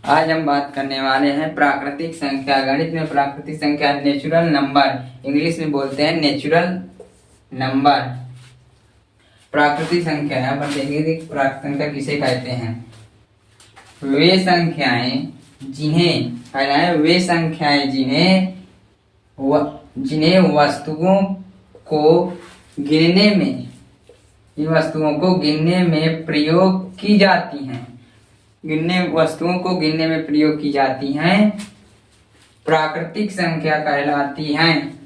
आज हम बात करने वाले हैं प्राकृतिक संख्या। गणित में प्राकृतिक संख्या नेचुरल नंबर, इंग्लिश में बोलते हैं नेचुरल नंबर। प्राकृतिक संख्या यहाँ पर देखेंगे कि प्राकृतिक संख्या किसे कहते हैं। वे संख्याएं जिन्हें वस्तुओं को गिनने में इन वस्तुओं को गिनने में प्रयोग की जाती हैं। वस्तुओं को गिनने में प्रयोग की जाती हैं प्राकृतिक संख्या कहलाती हैं।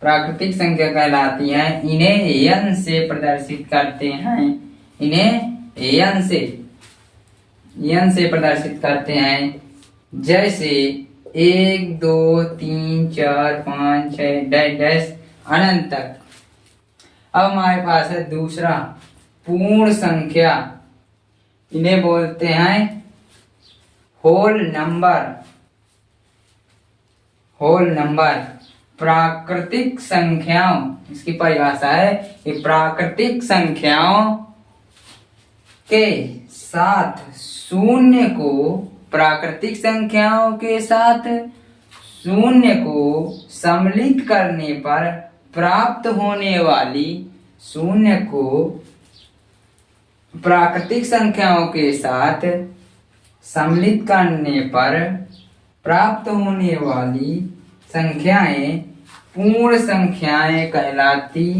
प्राकृतिक संख्या कहलाती हैं। इन्हें n से प्रदर्शित करते हैं। इन्हें n से प्रदर्शित करते हैं। जैसे 1 2 3 4 5 6 डैश अनंत तक। अब हमारे पास है दूसरा पूर्ण संख्या। इन्हें बोलते हैं होल नंबर। प्राकृतिक संख्याओं, इसकी परिभाषा है कि प्राकृतिक संख्याओं के साथ शून्य को सम्मिलित करने पर प्राप्त होने वाली प्राकृतिक संख्याओं के साथ सम्मिलित करने पर प्राप्त होने वाली संख्याएं पूर्ण संख्याएं कहलाती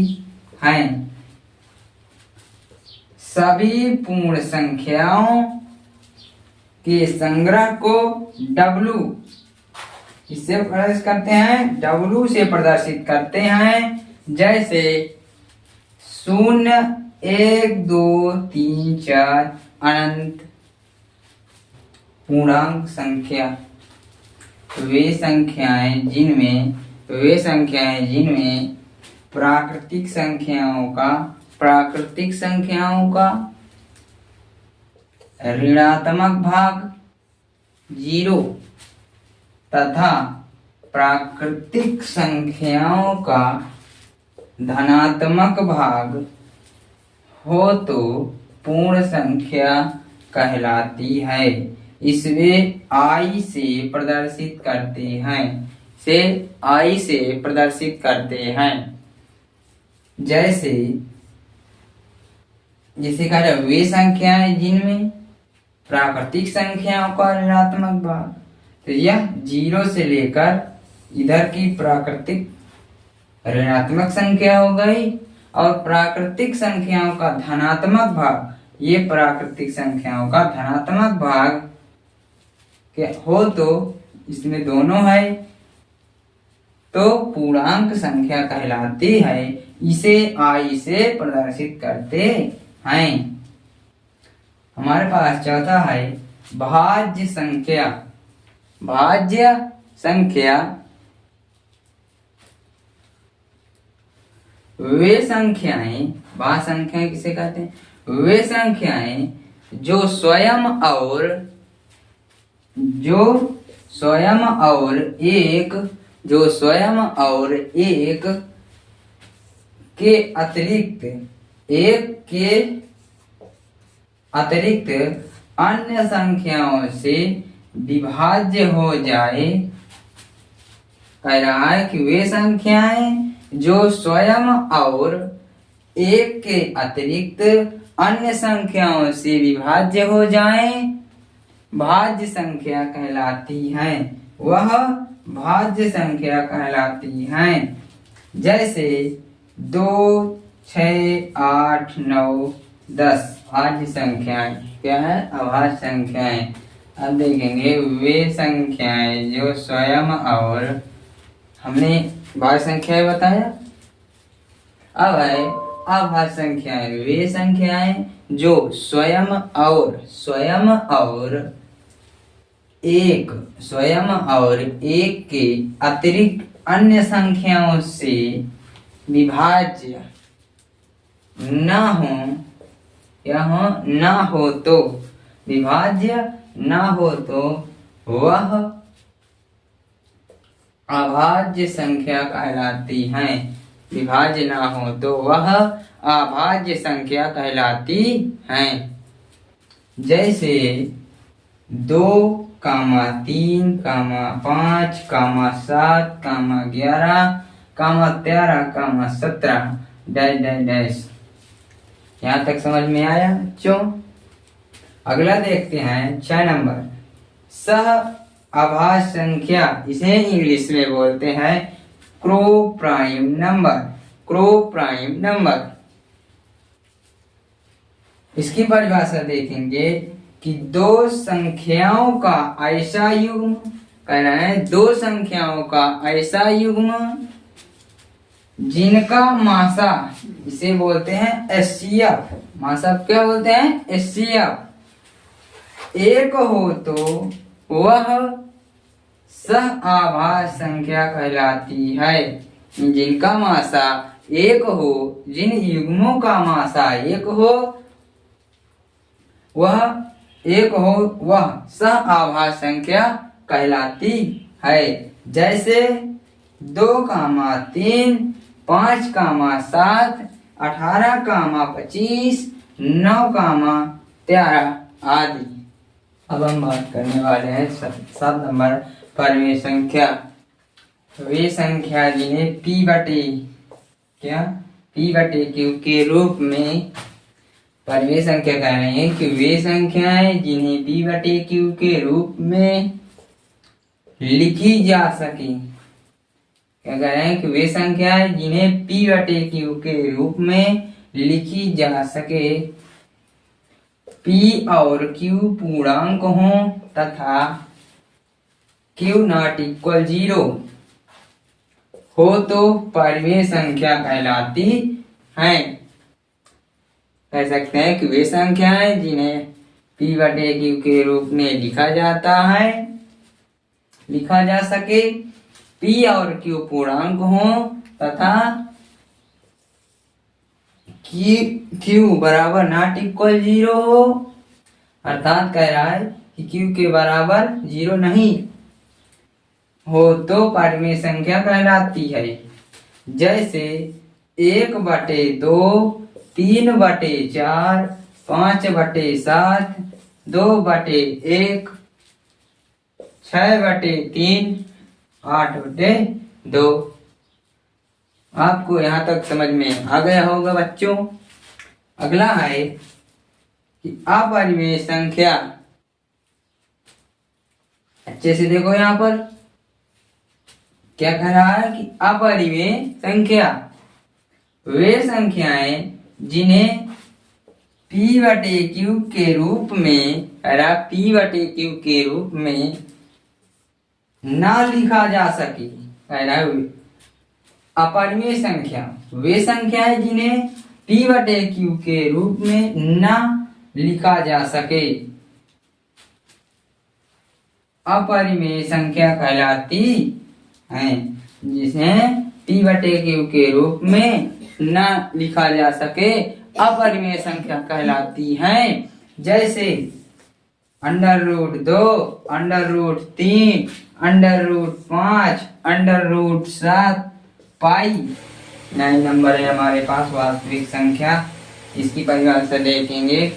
हैं। सभी पूर्ण संख्याओं के संग्रह को W इससे प्रदर्शित करते हैं, W से प्रदर्शित करते हैं। जैसे 0 1 2 3 4 अनंत पूर्णांक संख्या। वे संख्याएं जिनमें प्राकृतिक संख्याओं का ऋणात्मक भाग 0 तथा प्राकृतिक संख्याओं का धनात्मक भाग हो तो पूर्ण संख्या कहलाती है। इसे I से प्रदर्शित करते हैं। जैसे कह रहे वे संख्याएं जिनमें प्राकृतिक संख्याओं का ऋणात्मक भाग, तो यह 0 से लेकर इधर की प्राकृतिक ऋणात्मक संख्या हो गई, और प्राकृतिक संख्याओं का धनात्मक भाग, ये प्राकृतिक संख्याओं का धनात्मक भाग के हो तो इसमें दोनों है तो पूर्णांक संख्या कहलाती है। इसे I से प्रदर्शित करते हैं। हमारे पास चौथा है भाज्य संख्या। वे संख्याएं किसे कहते हैं? वे संख्याएं जो स्वयं और एक के अतिरिक्त अन्य संख्याओं से विभाज्य हो जाए। कह रहा है कि वे संख्याएं जो स्वयं और एक के अतिरिक्त अन्य संख्याओं से विभाज्य हो जाएं, भाज्य संख्या कहलाती हैं। वह भाज्य संख्या कहलाती हैं। जैसे 2 6 8 9 10 भाज्य संख्याएं क्या है? अभाज्य संख्याएं। अब देखेंगे वे संख्याएं जो स्वयं और, हमने भाज्य संख्याएं बताया। अब है अभाज्य संख्याएं। वे संख्याएं जो स्वयं और एक के अतिरिक्त अन्य संख्याओं से विभाज्य न हो तो वह अभाज्य संख्या कहलाती हैं। विभाज्य ना हो तो वह अभाज्य संख्या कहलाती हैं। जैसे 2, 3, 5, 7, 11, 13, 17 डैश डैश डैश। यहाँ तक समझ में आया बच्चों? अगला देखते हैं 6 नंबर, सह आभास संख्या, इसे इंग्लिश में बोलते हैं crow prime number. Crow prime number, इसकी परिभाषा देखेंगे कि दो संख्याओं का ऐसा युग्म, कह रहे हैं दो संख्याओं का ऐसा युग्म जिनका मासा, इसे बोलते हैं एचसीएफ। मासा क्या बोलते हैं? एचसीएफ। एक हो तो वह सह आभास संख्या कहलाती है। जिनका मासा एक हो, जिन युग्मों का मासा एक हो, वह सह आभास संख्या कहलाती है। जैसे 2, 3, 5, 7, 18, 25, 9, 13 आदि। अब हम बात करने वाले हैं 7 नंबर परमेय संख्या। वे संख्या जिन्हें P/Q के रूप में परमेय संख्या कह रहे हैं कि वे संख्याएं जिन्हें P/Q के रूप में लिखी जा सके। क्या कह रहे हैं कि वे संख्याएं जिन्हें P/Q के रूप में लिखी जा सके, P और Q पूर्णांक हों तथा Q ≠ 0 हो तो परमेय संख्या कहलाती हैं। कह सकते हैं कि वे संख्याएं जिन्हें P/Q के रूप में लिखा जा सके, P और Q पूर्णांक हों तथा Q बराबर ≠ 0 हो, अर्थात कह रहा है कि Q के बराबर 0 नहीं हो तो परमेय संख्या कहलाती है। जैसे 1/2, 3/4, 5/7, 2/1, 6/3, 8/2। आपको यहाँ तक समझ में आ गया होगा बच्चों। अगला है कि अपरिमेय संख्या। अच्छे से देखो यहाँ पर क्या कह रहा है कि अपरिमेय संख्या वे संख्याएं जिन्हें P/Q के रूप में P/Q के रूप में ना लिखा जा सके। कह रहा है अपरिमेय संख्या वे संख्याएं जिन्हें P/Q के रूप में ना लिखा जा सके, अपरिमेय संख्या कहलाती हैं। जिसे P/Q के रूप में न लिखा जा सके, अपरिमेय संख्या कहलाती हैं। जैसे √2, √3, √5, √7 पाई। 9 नंबर है हमारे पास वास्तविक संख्या। इसकी परिभाषा देखेंगे,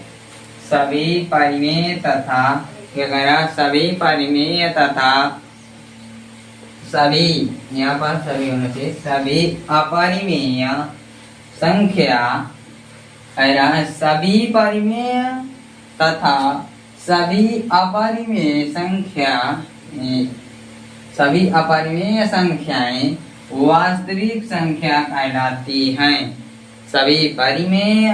सभी परिमेय तथा क्या कह रहा, सभी परिमेय तथा सभी, यहाँ पर सभी होना चाहिए, सभी अपरिमेय संख्या कह रहा है, सभी परिमेय तथा सभी अपरिमेय संख्या, सभी अपरिमेय संख्याएं वास्तविक संख्या कहलाती हैं। सभी परिमेय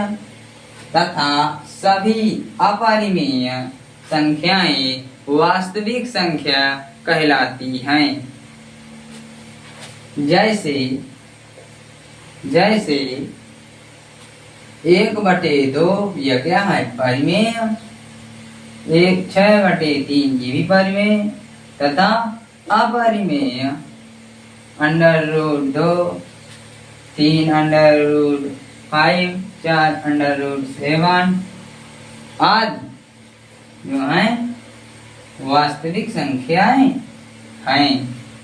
तथा सभी अपरिमेय संख्याएं वास्तविक संख्या कहलाती हैं। जैसे 1/2 यह क्या है? परिमेय। 6/3 ये भी परिमेय तथा अपरिमेय √2, 3 √5, 4 √7 आदि जो है वास्तविक संख्याएं हैं।